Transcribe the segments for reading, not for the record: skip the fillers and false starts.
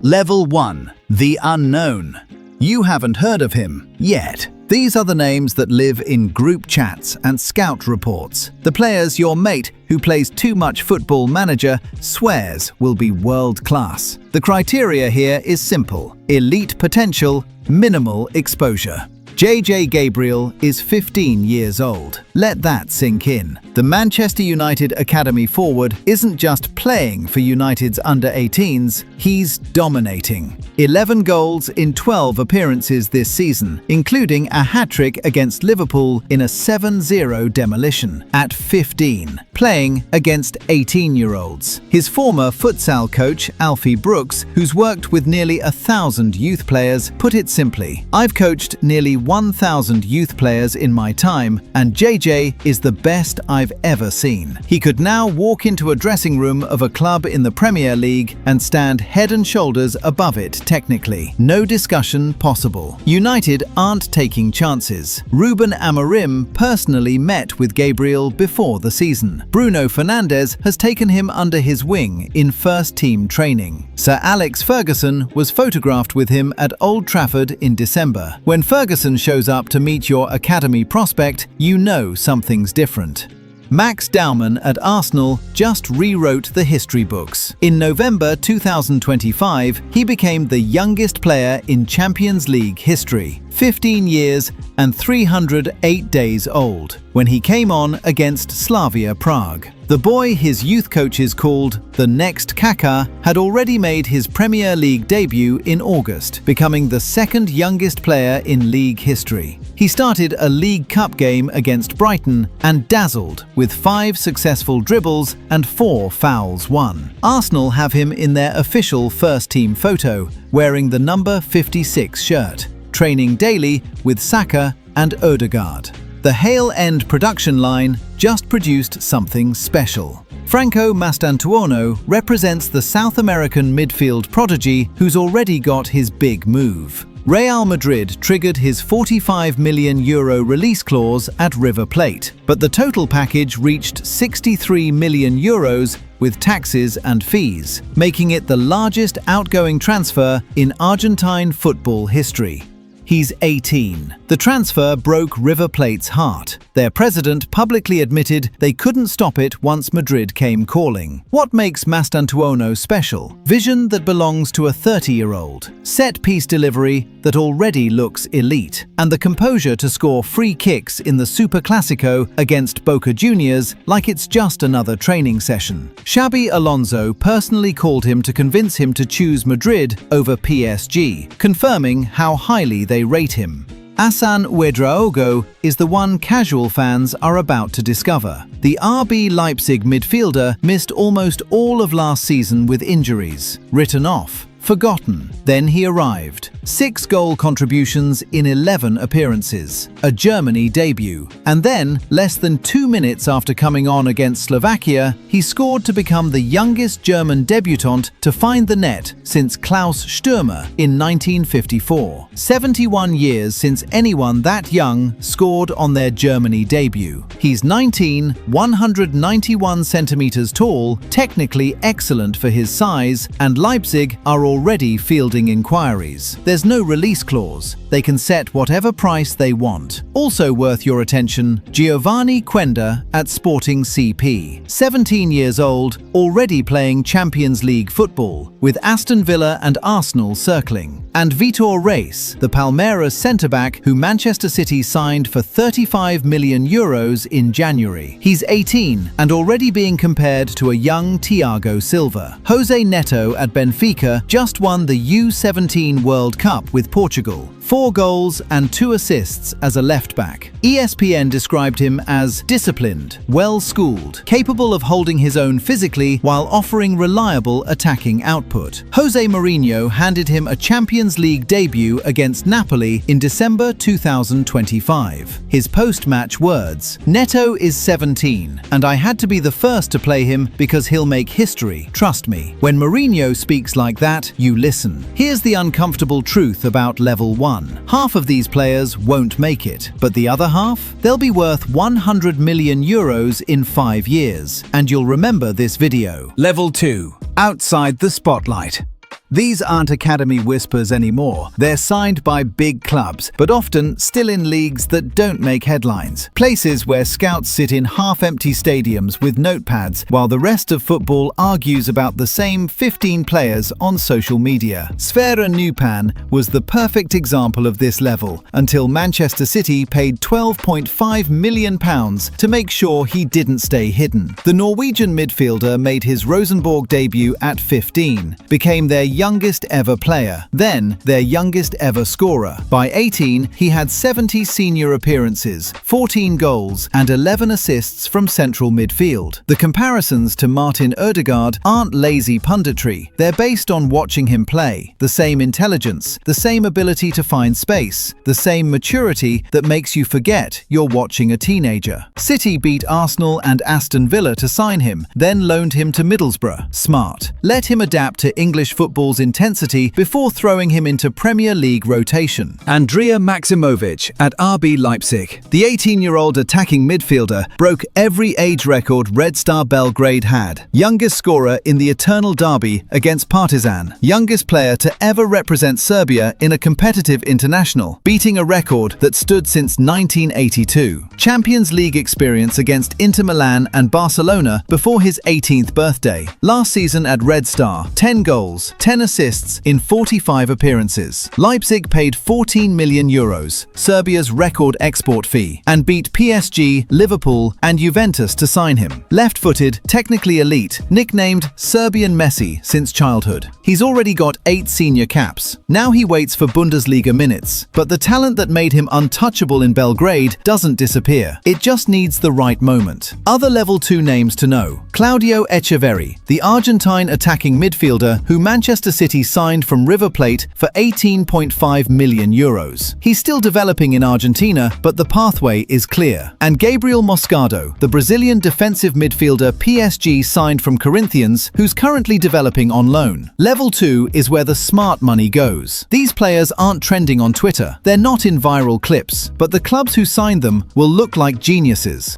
Level 1. The Unknown. You haven't heard of him yet. These are the names that live in group chats and scout reports. The players your mate, who plays too much Football Manager, swears will be world-class. The criteria here is simple: elite potential, minimal exposure. JJ Gabriel is 15 years old. Let that sink in. The Manchester United Academy forward isn't just playing for United's under-18s, he's dominating. 11 goals in 12 appearances this season, including a hat-trick against Liverpool in a 7-0 demolition at 15, playing against 18-year-olds. His former futsal coach, Alfie Brooks, who's worked with nearly 1,000 youth players, put it simply: "I've coached nearly 1,000 youth players in my time, and JJ is the best I've ever seen." He could now walk into a dressing room of a club in the Premier League and stand head and shoulders above it technically. No discussion possible. United aren't taking chances. Ruben Amorim personally met with Gabriel before the season. Bruno Fernandes has taken him under his wing in first-team training. Sir Alex Ferguson was photographed with him at Old Trafford in December. When Ferguson shows up to meet your academy prospect, you know something's different. Max Dowman at Arsenal just rewrote the history books. In November 2025, he became the youngest player in Champions League history, 15 years and 308 days old, when he came on against Slavia Prague. The boy his youth coaches called the next Kaká had already made his Premier League debut in August, becoming the second youngest player in league history. He started a League Cup game against Brighton and dazzled with 5 successful dribbles and 4 fouls won. Arsenal have him in their official first-team photo, wearing the number 56 shirt, training daily with Saka and Odegaard. The Hale End production line just produced something special. Franco Mastantuono represents the South American midfield prodigy who's already got his big move. Real Madrid triggered his €45 million release clause at River Plate, but the total package reached €63 million with taxes and fees, making it the largest outgoing transfer in Argentine football history. He's 18. The transfer broke River Plate's heart. Their president publicly admitted they couldn't stop it once Madrid came calling. What makes Mastantuono special? Vision that belongs to a 30-year-old, set-piece delivery that already looks elite, and the composure to score free kicks in the Super Clásico against Boca Juniors like it's just another training session. Xabi Alonso personally called him to convince him to choose Madrid over PSG, confirming how highly they rate him. Hassan Ouedraogo is the one casual fans are about to discover. The RB Leipzig midfielder missed almost all of last season with injuries. Written off, forgotten. Then he arrived. 6 goal contributions in 11 appearances, a Germany debut. And then, less than 2 minutes after coming on against Slovakia, he scored to become the youngest German debutant to find the net since Klaus Stürmer in 1954. 71 years since anyone that young scored on their Germany debut. He's 19, 191 centimeters tall, technically excellent for his size, and Leipzig are already fielding inquiries. There's no release clause. They can set whatever price they want. Also worth your attention, Giovanni Quenda at Sporting CP. 17 years old, already playing Champions League football, with Aston Villa and Arsenal circling. And Vitor Reis, the Palmeiras centre-back who Manchester City signed for €35 million in January. He's 18 and already being compared to a young Thiago Silva. Jose Neto at Benfica just won the U17 World Cup with Portugal. 4 goals and 2 assists as a left-back. ESPN described him as disciplined, well-schooled, capable of holding his own physically while offering reliable attacking output. Jose Mourinho handed him a Champions League debut against Napoli in December 2025. His post-match words: "Neto is 17, and I had to be the first to play him because he'll make history, trust me." When Mourinho speaks like that, you listen. Here's the uncomfortable truth about level 1. Half of these players won't make it, but the other half? They'll be worth €100 million in 5 years, and you'll remember this video. Level 2. Outside the spotlight. These aren't academy whispers anymore. They're signed by big clubs, but often still in leagues that don't make headlines. Places where scouts sit in half-empty stadiums with notepads while the rest of football argues about the same 15 players on social media. Sfera Nupan was the perfect example of this level, until Manchester City paid £12.5 million to make sure he didn't stay hidden. The Norwegian midfielder made his Rosenborg debut at 15, became their youngest ever player, then their youngest ever scorer. By 18, he had 70 senior appearances, 14 goals and 11 assists from central midfield. The comparisons to Martin Ødegaard aren't lazy punditry, they're based on watching him play. The same intelligence, the same ability to find space, the same maturity that makes you forget you're watching a teenager. City beat Arsenal and Aston Villa to sign him, then loaned him to Middlesbrough. Smart. Let him adapt to English football's intensity before throwing him into Premier League rotation. Andrea Maximovic at RB Leipzig. The 18-year-old attacking midfielder broke every age record Red Star Belgrade had. Youngest scorer in the Eternal Derby against Partizan. Youngest player to ever represent Serbia in a competitive international, beating a record that stood since 1982. Champions League experience against Inter Milan and Barcelona before his 18th birthday. Last season at Red Star, 10 goals, 10 assists in 45 appearances. Leipzig paid €14 million, Serbia's record export fee, and beat PSG, Liverpool and Juventus to sign him. Left-footed, technically elite, nicknamed Serbian Messi since childhood. He's already got 8 senior caps. Now he waits for Bundesliga minutes, but the talent that made him untouchable in Belgrade doesn't disappear. It just needs the right moment. Other level 2 names to know. Claudio Echeverri, the Argentine attacking midfielder who Manchester City signed from River Plate for €18.5 million. He's still developing in Argentina, but the pathway is clear. And Gabriel Moscardo, the Brazilian defensive midfielder PSG signed from Corinthians, who's currently developing on loan. Level 2 is where the smart money goes. These players aren't trending on Twitter. They're not in viral clips, but the clubs who signed them will look like geniuses.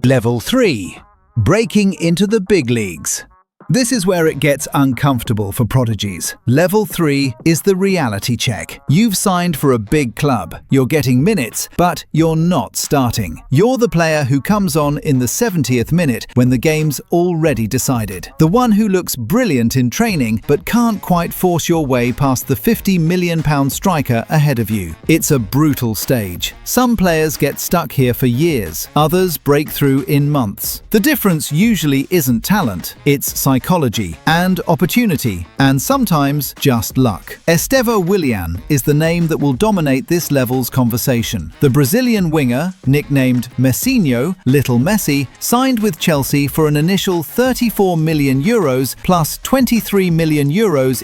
Level 3. Breaking into the big leagues. This is where it gets uncomfortable for prodigies. Level 3 is the reality check. You've signed for a big club. You're getting minutes, but you're not starting. You're the player who comes on in the 70th minute when the game's already decided. The one who looks brilliant in training, but can't quite force your way past the £50 million striker ahead of you. It's a brutal stage. Some players get stuck here for years. Others break through in months. The difference usually isn't talent. It's psychology and opportunity, and sometimes just luck. Estevão Willian is the name that will dominate this level's conversation. The Brazilian winger, nicknamed Messinho, Little Messi, signed with Chelsea for an initial €34 million plus €23 million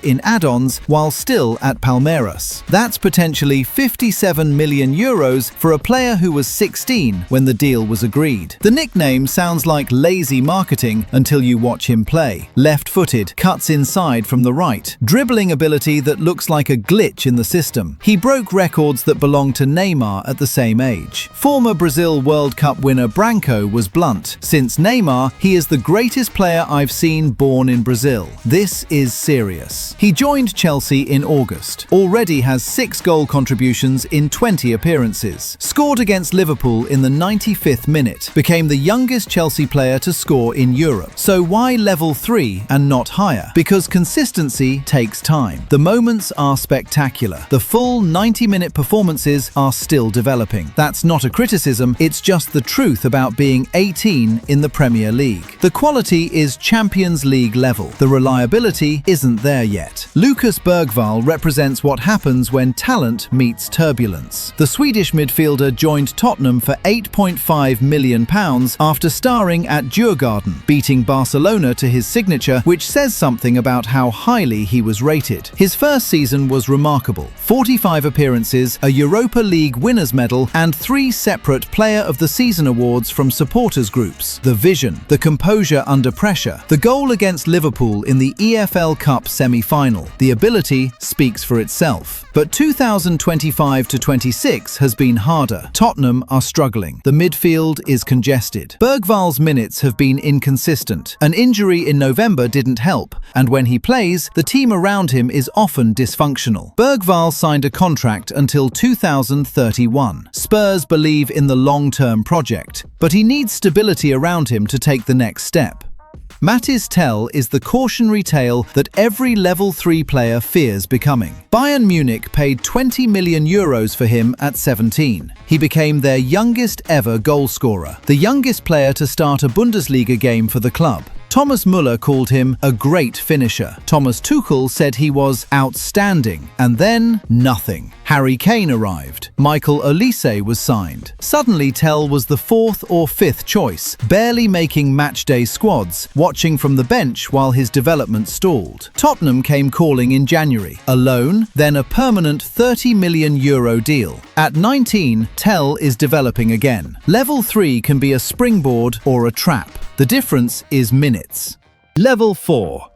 in add-ons while still at Palmeiras. That's potentially €57 million for a player who was 16 when the deal was agreed. The nickname sounds like lazy marketing until you watch him play. Left-footed, cuts inside from the right, dribbling ability that looks like a glitch in the system. He broke records that belonged to Neymar at the same age. Former Brazil World Cup winner Branco was blunt. Since Neymar, he is the greatest player I've seen born in Brazil. This is serious. He joined Chelsea in August. Already has 6 goal contributions in 20 appearances. Scored against Liverpool in the 95th minute. Became the youngest Chelsea player to score in Europe. So why level 3 and not higher? Because consistency takes time. The moments are spectacular. The full 90-minute performances are still developing. That's not a criticism, it's just the truth about being 18 in the Premier League. The quality is Champions League level. The reliability isn't there yet. Lucas Bergvall represents what happens when talent meets turbulence. The Swedish midfielder joined Tottenham for £8.5 million after starring at Djurgården, beating Barcelona to his signature, which says something about how highly he was rated. His first season was remarkable. 45 appearances, a Europa League winners' medal, and 3 separate Player of the Season awards from supporters groups. The vision, the composure under pressure, the goal against Liverpool in the EFL Cup semi-final. The ability speaks for itself. But 2025-26 has been harder. Tottenham are struggling. The midfield is congested. Bergvall's minutes have been inconsistent. An injury in November didn't help, and when he plays, the team around him is often dysfunctional. Bergvall signed a contract until 2031. Spurs believe in the long-term project, but he needs stability around him to take the next step. Mathys Tel is the cautionary tale that every level 3 player fears becoming. Bayern Munich paid €20 million for him at 17. He became their youngest ever goalscorer, the youngest player to start a Bundesliga game for the club. Thomas Müller called him a great finisher. Thomas Tuchel said he was outstanding. And then, nothing. Harry Kane arrived. Michael Olise was signed. Suddenly, Tel was the 4th or 5th choice, barely making matchday squads, watching from the bench while his development stalled. Tottenham came calling in January. A loan, then a permanent €30 million deal. At 19, Tel is developing again. Level 3 can be a springboard or a trap. The difference is minutes. Level 4.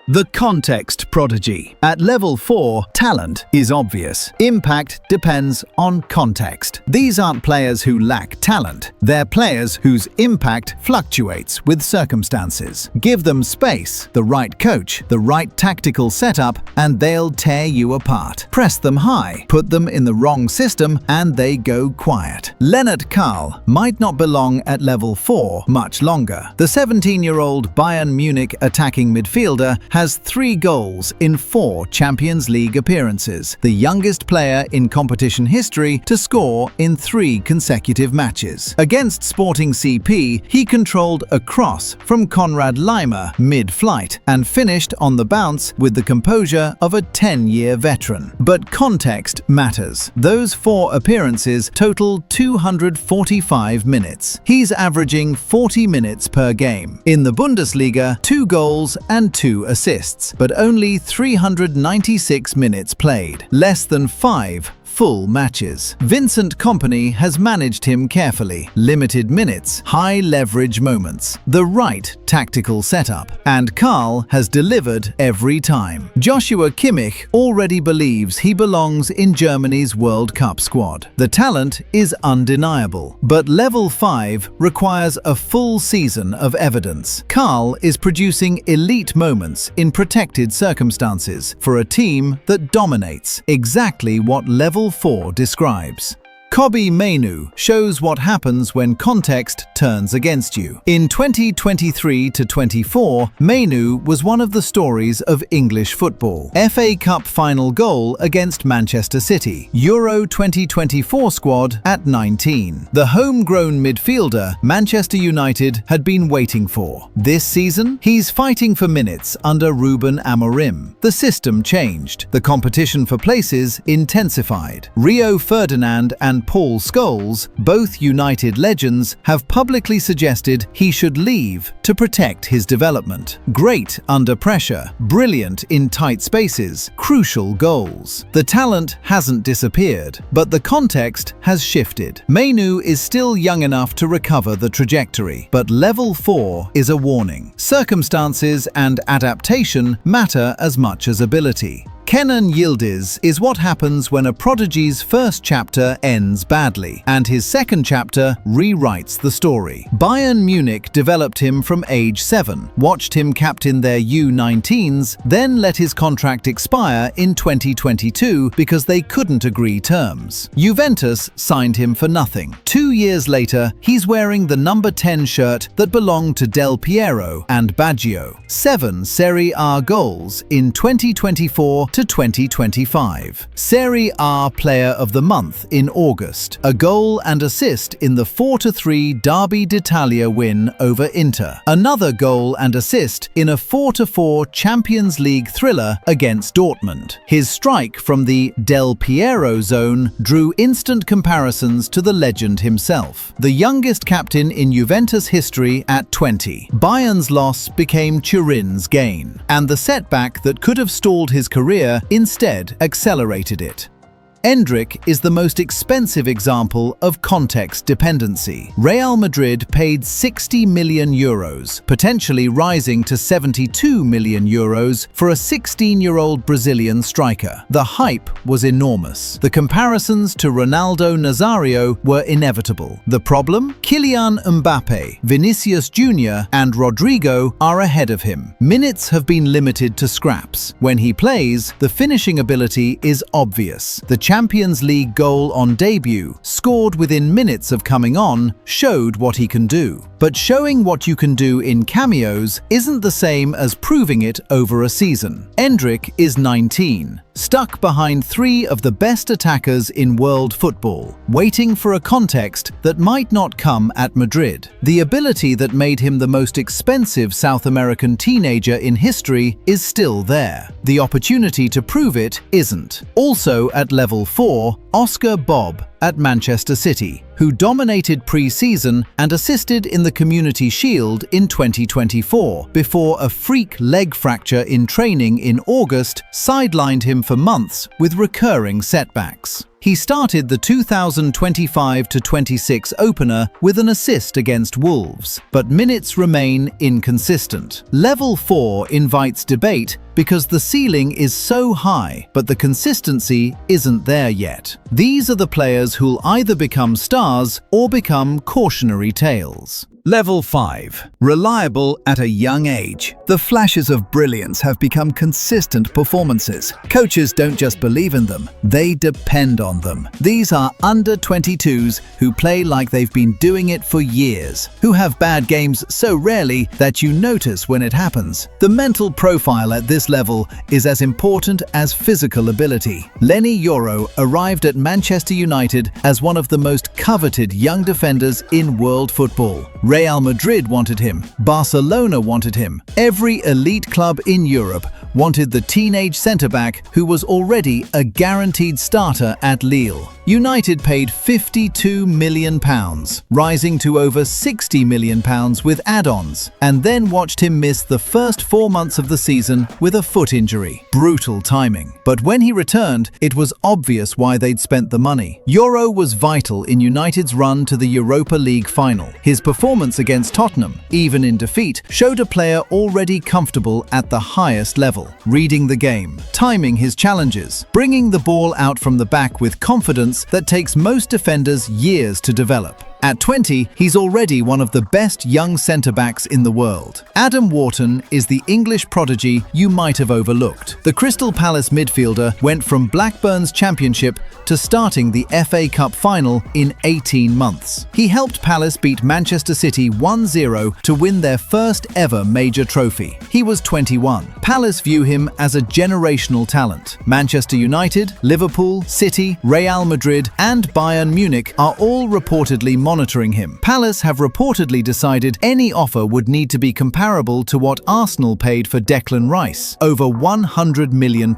The context prodigy. At level 4, talent is obvious. Impact depends on context. These aren't players who lack talent. They're players whose impact fluctuates with circumstances. Give them space, the right coach, the right tactical setup, and they'll tear you apart. Press them high, put them in the wrong system, and they go quiet. Lennart Karl might not belong at level 4 much longer. The 17-year-old Bayern Munich attacking midfielder has 3 goals in 4 Champions League appearances, the youngest player in competition history to score in 3 consecutive matches. Against Sporting CP, he controlled a cross from Konrad Laimer mid-flight and finished on the bounce with the composure of a 10-year veteran. But context matters. Those 4 appearances total 245 minutes. He's averaging 40 minutes per game. In the Bundesliga, 2 goals and 2 assists, but only 396 minutes played, less than 5 full matches. Vincent Kompany has managed him carefully. Limited minutes, high leverage moments, the right tactical setup, and Karl has delivered every time. Joshua Kimmich already believes he belongs in Germany's World Cup squad. The talent is undeniable, but level 5 requires a full season of evidence. Karl is producing elite moments in protected circumstances for a team that dominates, exactly what level 4 describes. Kobbie Mainoo shows what happens when context turns against you. In 2023-24, Mainoo was one of the stories of English football. FA Cup final goal against Manchester City. Euro 2024 squad at 19. The homegrown midfielder Manchester United had been waiting for. This season, he's fighting for minutes under Ruben Amorim. The system changed. The competition for places intensified. Rio Ferdinand and Paul Scholes, both United legends, have publicly suggested he should leave to protect his development. Great under pressure, brilliant in tight spaces, crucial goals. The talent hasn't disappeared, but the context has shifted. Mainoo is still young enough to recover the trajectory, but level 4 is a warning. Circumstances and adaptation matter as much as ability. Kenan Yildiz is what happens when a prodigy's first chapter ends badly, and his second chapter rewrites the story. Bayern Munich developed him from age 7, watched him captain their U19s, then let his contract expire in 2022 because they couldn't agree terms. Juventus signed him for nothing. 2 years later, he's wearing the number 10 shirt that belonged to Del Piero and Baggio. 7 Serie A goals in 2024 to 2025. Serie A Player of the Month in August. A goal and assist in the 4-3 Derby d'Italia win over Inter. Another goal and assist in a 4-4 Champions League thriller against Dortmund. His strike from the Del Piero zone drew instant comparisons to the legend himself. The youngest captain in Juventus history at 20. Bayern's loss became Turin's gain, and the setback that could have stalled his career instead accelerated it. Endrick is the most expensive example of context dependency. Real Madrid paid 60 million euros, potentially rising to 72 million euros for a 16-year-old Brazilian striker. The hype was enormous. The comparisons to Ronaldo Nazario were inevitable. The problem? Kylian Mbappe, Vinicius Jr. and Rodrigo are ahead of him. Minutes have been limited to scraps. When he plays, the finishing ability is obvious. The Champions League goal on debut, scored within minutes of coming on, showed what he can do. But showing what you can do in cameos isn't the same as proving it over a season. Endrick is 19, stuck behind three of the best attackers in world football, waiting for a context that might not come at Madrid. The ability that made him the most expensive South American teenager in history is still there. The opportunity to prove it isn't. Also at level 4, Oscar Bob at Manchester City, who dominated pre-season and assisted in the Community Shield in 2024, before a freak leg fracture in training in August sidelined him for months with recurring setbacks. He started the 2025-26 opener with an assist against Wolves, but minutes remain inconsistent. Level 4 invites debate because the ceiling is so high, but the consistency isn't there yet. These are the players who'll either become stars or become cautionary tales. Level 5. Reliable at a young age. The flashes of brilliance have become consistent performances. Coaches don't just believe in them, they depend on them. These are under-22s who play like they've been doing it for years, who have bad games so rarely that you notice when it happens. The mental profile at this level is as important as physical ability. Lenny Yoro arrived at Manchester United as one of the most coveted young defenders in world football. Real Madrid wanted him. Barcelona wanted him. Every elite club in Europe wanted the teenage centre-back who was already a guaranteed starter at Lille. United paid £52 million, rising to over £60 million with add-ons, and then watched him miss the first 4 months of the season with a foot injury. Brutal timing. But when he returned, it was obvious why they'd spent the money. Yoro was vital in United's run to the Europa League final. His performance against Tottenham, even in defeat, showed a player already comfortable at the highest level, reading the game, timing his challenges, bringing the ball out from the back with confidence that takes most defenders years to develop. At 20, he's already one of the best young centre-backs in the world. Adam Wharton is the English prodigy you might have overlooked. The Crystal Palace midfielder went from Blackburn's championship to starting the FA Cup final in 18 months. He helped Palace beat Manchester City 1-0 to win their first ever major trophy. He was 21. Palace view him as a generational talent. Manchester United, Liverpool, City, Real Madrid and Bayern Munich are all reportedly monitoring him. Palace have reportedly decided any offer would need to be comparable to what Arsenal paid for Declan Rice, over £100 million.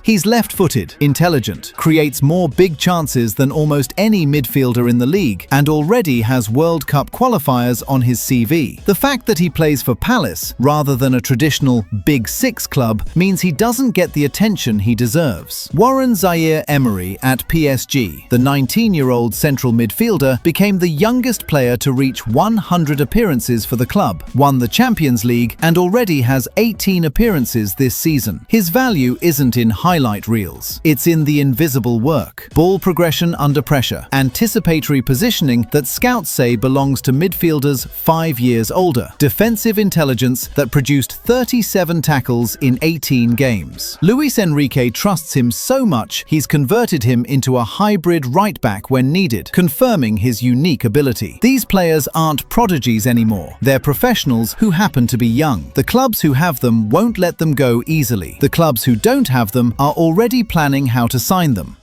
He's left-footed, intelligent, creates more big chances than almost any midfielder in the league, and already has World Cup qualifiers on his CV. The fact that he plays for Palace rather than a traditional Big Six club means he doesn't get the attention he deserves. Warren Zaire-Emery at PSG, the 19-year-old central midfielder, became the youngest player to reach 100 appearances for the club, won the Champions League, and already has 18 appearances this season. His value isn't in highlight reels, it's in the invisible work. Ball progression under pressure, anticipatory positioning that scouts say belongs to midfielders 5 years older, defensive intelligence that produced 37 tackles in 18 games. Luis Enrique trusts him so much he's converted him into a hybrid right-back when needed, confirming his unique ability. These players aren't prodigies anymore. They're professionals who happen to be young. The clubs who have them won't let them go easily. The clubs who don't have them are already planning how to sign them.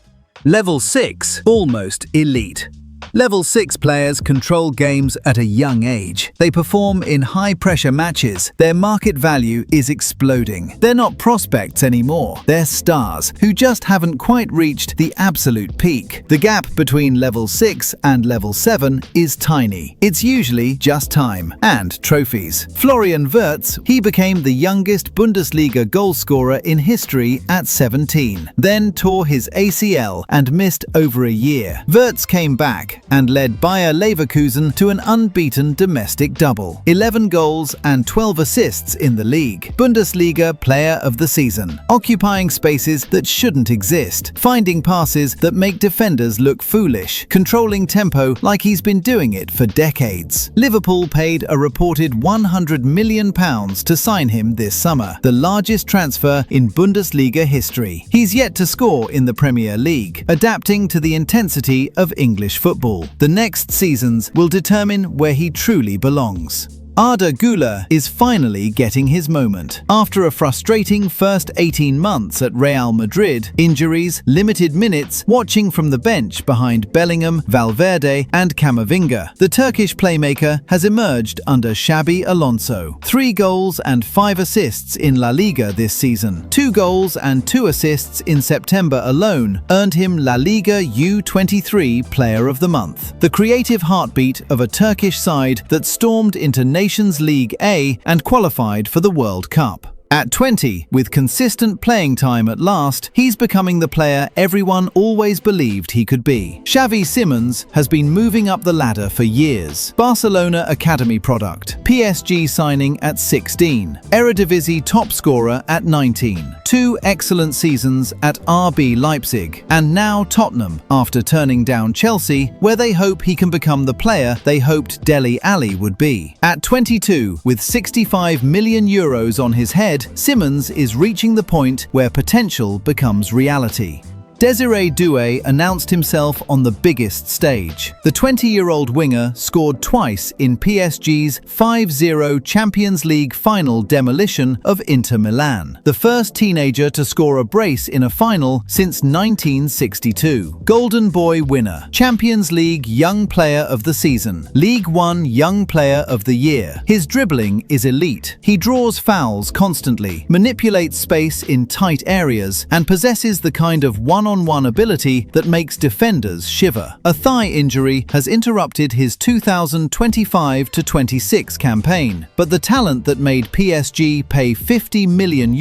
Level 6. Almost elite. Level 6 players control games at a young age. They perform in high-pressure matches. Their market value is exploding. They're not prospects anymore. They're stars who just haven't quite reached the absolute peak. The gap between level 6 and level 7 is tiny. It's usually just time and trophies. Florian Wirtz, he became the youngest Bundesliga goalscorer in history at 17, then tore his ACL and missed over a year. Wirtz came back and led Bayer Leverkusen to an unbeaten domestic double, 11 goals and 12 assists in the league. Bundesliga Player of the Season, occupying spaces that shouldn't exist, finding passes that make defenders look foolish, controlling tempo like he's been doing it for decades. Liverpool paid a reported £100 million to sign him this summer, the largest transfer in Bundesliga history. He's yet to score in the Premier League, adapting to the intensity of English football. The next seasons will determine where he truly belongs. Arda Güler is finally getting his moment. After a frustrating first 18 months at Real Madrid, injuries, limited minutes, watching from the bench behind Bellingham, Valverde and Camavinga, the Turkish playmaker has emerged under Xabi Alonso. 3 goals and 5 assists in La Liga this season. 2 goals and 2 assists in September alone earned him La Liga U23 Player of the Month. The creative heartbeat of a Turkish side that stormed into Nations League A and qualified for the World Cup. At 20, with consistent playing time at last, he's becoming the player everyone always believed he could be. Xavi Simons has been moving up the ladder for years. Barcelona Academy product, PSG signing at 16, Eredivisie top scorer at 19, 2 excellent seasons at RB Leipzig, and now Tottenham after turning down Chelsea, where they hope he can become the player they hoped Dele Alli would be. At 22, with €65 million on his head, Simons is reaching the point where potential becomes reality. Desiree Doué announced himself on the biggest stage. The 20-year-old winger scored twice in PSG's 5-0 Champions League final demolition of Inter Milan, the first teenager to score a brace in a final since 1962. Golden Boy winner, Champions League Young Player of the Season, League One Young Player of the Year. His dribbling is elite. He draws fouls constantly, manipulates space in tight areas, and possesses the kind of one-on-one ability that makes defenders shiver. A thigh injury has interrupted his 2025-26 campaign, but the talent that made PSG pay €50 million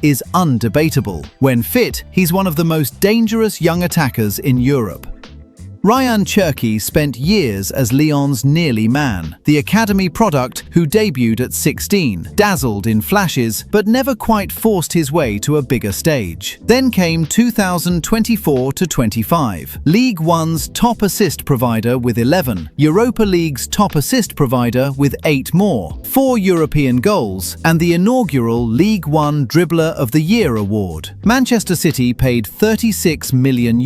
is undebatable. When fit, he's one of the most dangerous young attackers in Europe. Ryan Cherki spent years as Lyon's nearly man, the academy product who debuted at 16, dazzled in flashes, but never quite forced his way to a bigger stage. Then came 2024-25, League One's top assist provider with 11, Europa League's top assist provider with 8 more, 4 European goals, and the inaugural League One Dribbler of the Year award. Manchester City paid €36 million.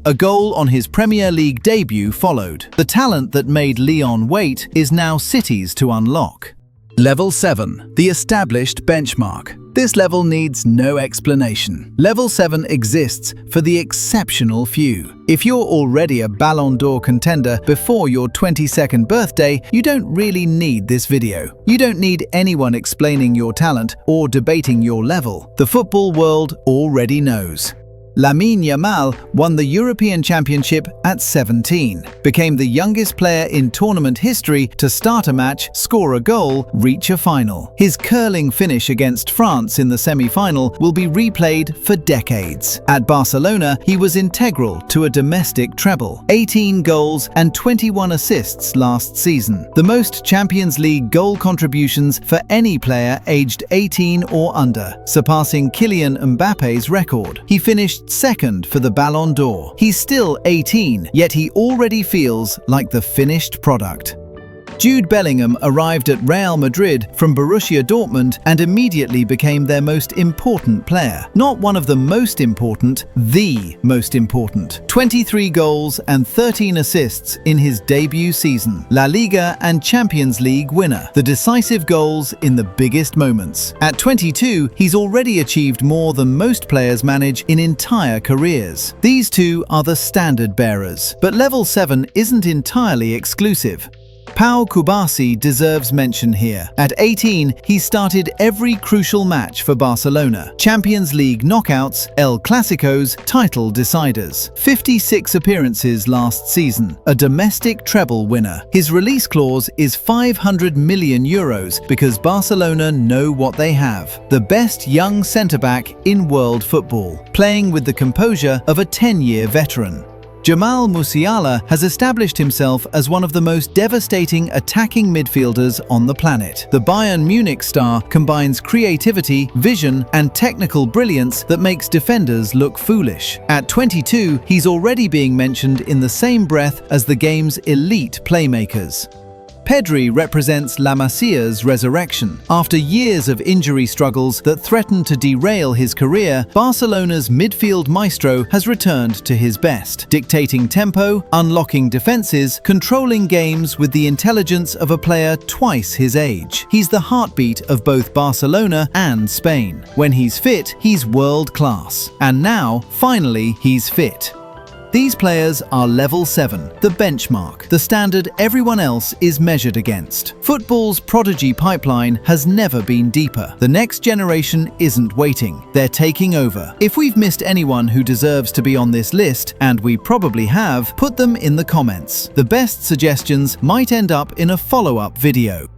A goal on his Premier League debut followed. The talent that made Lyon wait is now City's to unlock. Level 7, the established benchmark. This level needs no explanation. Level 7 exists for the exceptional few. If you're already a Ballon d'Or contender before your 22nd birthday, you don't really need this video. You don't need anyone explaining your talent or debating your level. The football world already knows. Lamine Yamal won the European Championship at 17, became the youngest player in tournament history to start a match, score a goal, reach a final. His curling finish against France in the semi-final will be replayed for decades. At Barcelona, he was integral to a domestic treble, 18 goals and 21 assists last season, the most Champions League goal contributions for any player aged 18 or under, surpassing Kylian Mbappe's record. He finished second for the Ballon d'Or. He's still 18, yet he already feels like the finished product. Jude Bellingham arrived at Real Madrid from Borussia Dortmund and immediately became their most important player. Not one of the most important, the most important. 23 goals and 13 assists in his debut season. La Liga and Champions League winner. The decisive goals in the biggest moments. At 22, he's already achieved more than most players manage in entire careers. These two are the standard bearers. But level 7 isn't entirely exclusive. Pau Kubasi deserves mention here. At 18, he started every crucial match for Barcelona. Champions League knockouts, El Clásicos, title deciders. 56 appearances last season. A domestic treble winner. His release clause is 500 million euros because Barcelona know what they have. The best young centre-back in world football. Playing with the composure of a 10-year veteran. Jamal Musiala has established himself as one of the most devastating attacking midfielders on the planet. The Bayern Munich star combines creativity, vision, and technical brilliance that makes defenders look foolish. At 22, he's already being mentioned in the same breath as the game's elite playmakers. Pedri represents La Masia's resurrection. After years of injury struggles that threatened to derail his career, Barcelona's midfield maestro has returned to his best, dictating tempo, unlocking defenses, controlling games with the intelligence of a player twice his age. He's the heartbeat of both Barcelona and Spain. When he's fit, he's world class. And now, finally, he's fit. These players are level 7, the benchmark, the standard everyone else is measured against. Football's prodigy pipeline has never been deeper. The next generation isn't waiting, they're taking over. If we've missed anyone who deserves to be on this list, and we probably have, put them in the comments. The best suggestions might end up in a follow-up video.